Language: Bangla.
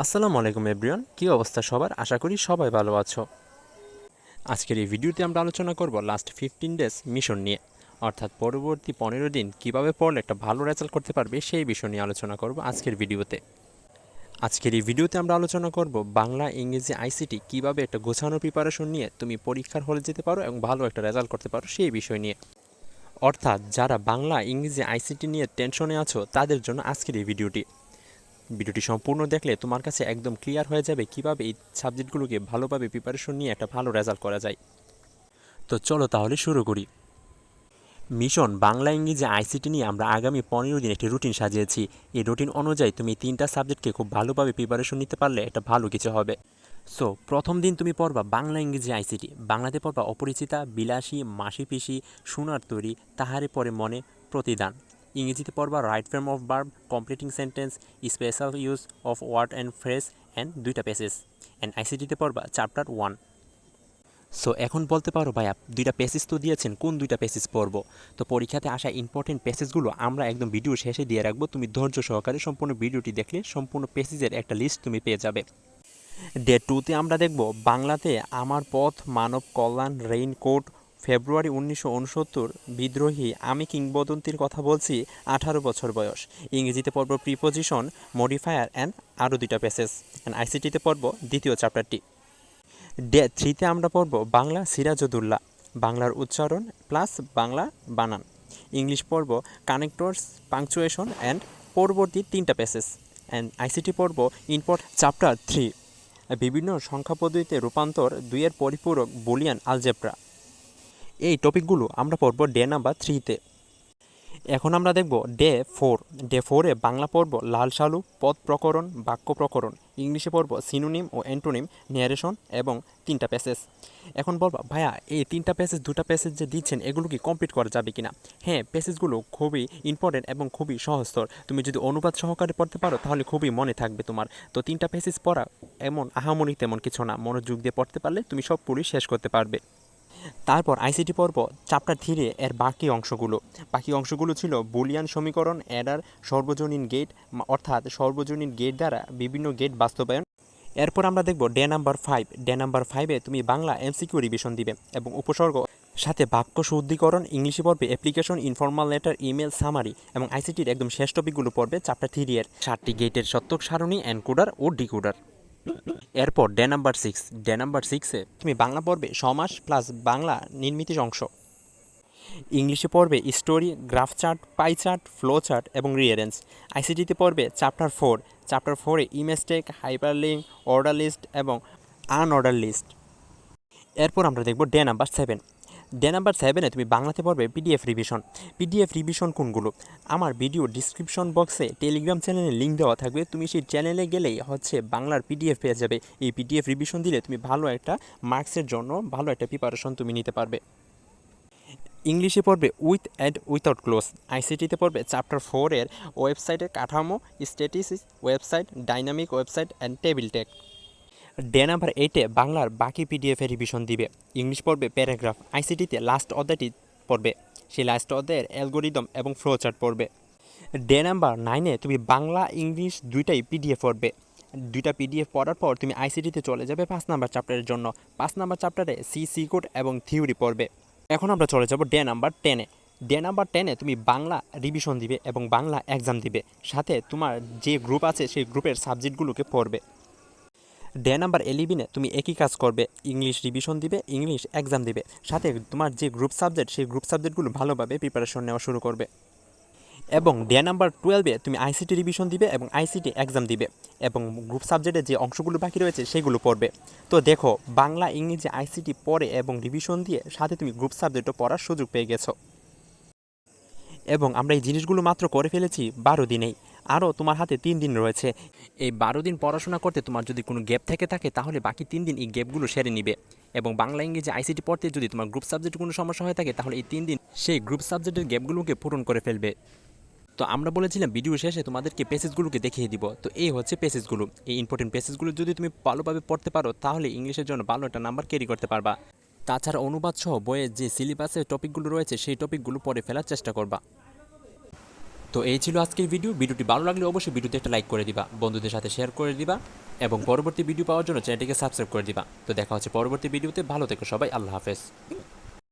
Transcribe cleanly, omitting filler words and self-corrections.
আসসালামু আলাইকুম এভরিওয়ান, কী অবস্থা সবার? আশা করি সবাই ভালো আছো। আজকের এই ভিডিওতে আমরা আলোচনা করব লাস্ট 15 ডেজ মিশন নিয়ে, অর্থাৎ পরবর্তী 15 দিন কীভাবে পড়লে একটা ভালো রেজাল্ট করতে পারবে সেই বিষয় নিয়ে আলোচনা করব আজকের ভিডিওতে। আজকের এই ভিডিওতে আমরা আলোচনা করব বাংলা ইংরেজি আইসিটি কীভাবে একটা গোছানো প্রিপারেশন নিয়ে তুমি পরীক্ষার হলে যেতে পারো এবং ভালো একটা রেজাল্ট করতে পারো সেই বিষয় নিয়ে। অর্থাৎ যারা বাংলা ইংরেজি আইসিটি নিয়ে টেনশনে আছো তাদের জন্য আজকের এই ভিডিওটি সম্পূর্ণ দেখলে তোমার কাছে একদম ক্লিয়ার হয়ে যাবে কিভাবে এই সাবজেক্টগুলোকে ভালোভাবে প্রিপারেশন নিয়ে একটা ভালো রেজাল্ট করা যায়। তো চলো তাহলে শুরু করি। মিশন বাংলা ইংরেজি আইসিটি নিয়ে আমরা আগামী 15 দিন একটি রুটিন সাজিয়েছি। এই রুটিন অনুযায়ী তুমি 3টা সাবজেক্টকে খুব ভালোভাবে প্রিপারেশন নিতে পারলে এটা ভালো কিছু হবে। সো প্রথম দিন তুমি পড়বা বাংলা ইংরেজি আইসিটি। বাংলাতে পড়বা অপরিচিতা, বিলাসী, মাসি পিসি, সোনার তৈরি, তাহারে পরে মনে, প্রতিদান। ইংরেজিতে পড়বা right form of verb, completing sentence, special use of word and phrase and 2টা প্যাসেজ। অ্যান্ড আইসিটিতে পড়বা চ্যাপ্টার 1। সো এখন বলতে পারো ভাইয়া 2টা প্যাসেজ তো দিয়েছেন, কোন 2টা প্যাসেজ পড়বো? তো পরীক্ষাতে আসা ইম্পর্টেন্ট প্যাসেজগুলো আমরা একদম ভিডিও শেষে দিয়ে রাখবো। তুমি ধৈর্য সহকারে সম্পূর্ণ ভিডিওটি দেখলে সম্পূর্ণ প্যাসেজের একটা লিস্ট তুমি পেয়ে যাবে। ডে 2তে আমরা দেখব বাংলাতে আমার পথ, মানব কল্যাণ, রেইনকোট, ফেব্রুয়ারি 1969, বিদ্রোহী, আমি কিংবদন্তির কথা বলছি, 18 বছর বয়স। ইংরেজিতে পড়ব প্রিপোজিশন, মডিফায়ার অ্যান্ড আরও 2টা প্যাসেজ। অ্যান্ড আইসিটিতে পড়ব দ্বিতীয় চ্যাপ্টারটি। ডে 3তে আমরা পড়ব বাংলা সিরাজউদ্দৌলা, বাংলার উচ্চারণ প্লাস বাংলা বানান। ইংলিশ পড়ব কানেক্টরস, পাংচুয়েশন অ্যান্ড পরবর্তী 3টা প্যাসেজ। অ্যান্ড আইসিটি পড়ব ইম্পোর্ট চ্যাপ্টার 3, বিভিন্ন সংখ্যা পদ্ধতিতে রূপান্তর, 2-এর পরিপূরক, বুলিয়ান আলজেব্রা। এই টপিকগুলো আমরা পড়ব ডে নাম্বার 3তে। এখন আমরা দেখব ডে 4। ডে 4-এ বাংলা পড়ব লাল সালু, পদ প্রকরণ, বাক্য প্রকরণ। ইংলিশে পড়ব সিনোনিম ও অ্যান্টোনিম, ন্যারেশন এবং 3টা প্যাসেজ। এখন বলবা ভাইয়া এই 3টা প্যাসেজ 2টা প্যাসেজ যে দিচ্ছেন এগুলো কি কমপ্লিট করা যাবে কিনা? হ্যাঁ, প্যাসেজগুলো খুবই ইম্পর্টেন্ট এবং খুবই সহজতর। তুমি যদি অনুবাদ সহকারে পড়তে পারো তাহলে খুবই মনে থাকবে তোমার। তো 3টা প্যাসেজ পড়া এমন আহামরি তেমন কিছু না, মনোযোগ দিয়ে পড়তে পারলে তুমি সব পড়ি শেষ করতে পারবে। তারপর আইসিটি পর্ব চ্যাপ্টার 3 এর বাকি অংশগুলো ছিল বুলিয়ান সমীকরণ, অ্যাডার, সর্বজনীন গেট, অর্থাৎ সর্বজনীন গেট দ্বারা বিভিন্ন গেট বাস্তবায়ন। এরপর আমরা দেখব ডে নাম্বার 5। ডে নাম্বার 5-এ তুমি বাংলা এমসিকিউ রিভিশন দিবে এবং উপসর্গ সাথে বাক্য শুদ্ধিকরণ। ইংলিশে পড়বে application, informal letter, email, summary. এবং আইসিটির একদম শেষ টপিকগুলো পড়বে চ্যাপ্টার 3 এর 7টি গেটের সত্যক সারণী, এনকোডার ও ডিকোডার। এরপর ডে নাম্বার 6। ডে নাম্বার 6-এ তুমি বাংলা পড়বে সমাস প্লাস বাংলা নির্মিত অংশ। ইংলিশে পড়বে story, graph chart, pie chart, flow chart এবং রিয়ারেন্স। আইসিটিতে পড়বে চ্যাপ্টার 4। চ্যাপ্টার 4-এ image tag, hyperlink, order list এবং আনঅর্ডার লিস্ট। এরপর আমরা দেখব ডে নাম্বার 7। ডে নাম্বার 7-এ তুমি বাংলাতে পড়বে পিডিএফ রিভিশন। পিডিএফ রিভিশন কোনগুলো? আমার ভিডিও ডিসক্রিপশন বক্সে টেলিগ্রাম চ্যানেলের লিঙ্ক দেওয়া থাকবে, তুমি সেই চ্যানেলে গেলেই বাংলার পিডিএফ পেয়ে যাবে। এই পিডিএফ রিভিশন দিলে তুমি ভালো একটা মার্কসের জন্য ভালো একটা প্রিপারেশন তুমি নিতে পারবে। ইংলিশে পড়বে উইথ অ্যান্ড উইথাউট ক্লোজ। আইসিটিতে পড়বে চ্যাপ্টার 4-এর ওয়েবসাইটের কাঠামো, statistics, website, dynamic website and table tag. Day number 8-এ বাংলার বাকি পিডিএফের রিভিশন দিবে। ইংলিশ পড়বে প্যারাগ্রাফ। আইসিটিতে লাস্ট অধ্যায়টি পড়বে, সেই লাস্ট অধ্যায়ের অ্যালগোরিদম এবং ফ্লো চার্ট পড়বে। ডে নাম্বার 9-এ তুমি বাংলা ইংলিশ 2টাই পিডিএফ পড়বে। 2টা পিডিএফ পড়ার পর তুমি আইসিটিতে চলে যাবে 5 নাম্বার চ্যাপ্টারের জন্য। 5 নাম্বার চ্যাপ্টারে সি কোড এবং থিওরি পড়বে। এখন আমরা চলে যাব ডে নাম্বার 10-এ। ডে নাম্বার 10-এ তুমি বাংলা রিভিশন দিবে এবং বাংলা এক্সাম দিবে, সাথে তোমার যে গ্রুপ আছে সেই গ্রুপের সাবজেক্টগুলোকে পড়বে। ডে নাম্বার 11-এ তুমি একই কাজ করবে, ইংলিশ রিভিশন দিবে, ইংলিশ এক্সাম দিবে, সাথে তোমার যে গ্রুপ সাবজেক্ট সেই গ্রুপ সাবজেক্টগুলো ভালোভাবে প্রিপারেশন নেওয়া শুরু করবে। এবং ডে নাম্বার 12-এ তুমি আইসিটি রিভিশন দিবে এবং আইসিটি এক্সাম দিবে এবং গ্রুপ সাবজেক্টে যে অংশগুলো বাকি রয়েছে সেগুলো পড়বে। তো দেখো, বাংলা ইংরেজি আইসিটি পড়ে এবং রিভিশন দিয়ে সাথে তুমি গ্রুপ সাবজেক্টও পড়ার সুযোগ পেয়ে গেছো। এবং আমরা এই জিনিসগুলো মাত্র করে ফেলেছি 12 দিনেই। আরও তোমার হাতে 3 দিন রয়েছে। এই 12 দিন পড়াশোনা করতে তোমার যদি কোনো গ্যাপ থেকে থাকে তাহলে বাকি 3 দিন এই গ্যাপগুলো সেরে নিবে। এবং বাংলা ইংরেজি আইসিটি পড়তে যদি তোমার গ্রুপ সাবজেক্টে কোনো সমস্যা হয়ে থাকে তাহলে এই 3 দিন সেই গ্রুপ সাবজেক্টের গ্যাপগুলোকে পূরণ করে ফেলবে। তো আমরা বলেছিলাম ভিডিও শেষে তোমাদেরকে পেসেজগুলোকে দেখিয়ে দিব। তো এই হচ্ছে পেসেজগুলো। এই ইম্পর্টেন্ট পেসেজগুলো যদি তুমি ভালোভাবে পড়তে পারো তাহলে ইংলিশের জন্য ভালো একটা নাম্বার ক্যারি করতে পারবা। তাছাড়া অনুবাদ সহ বইয়ের যে সিলেবাসের টপিকগুলো রয়েছে সেই টপিকগুলো পড়ে ফেলার চেষ্টা করবা। তো এই ছিল আজকের ভিডিওটি ভালো লাগলে অবশ্যই ভিডিওতে একটা লাইক করে দিবা, বন্ধুদের সাথে শেয়ার করে দিবা এবং পরবর্তী ভিডিও পাওয়ার জন্য চ্যানেলটিকে সাবস্ক্রাইব করে দিবা। তো দেখা হচ্ছে পরবর্তী ভিডিওতে, ভালো থেকো সবাই, আল্লাহ হাফেজ।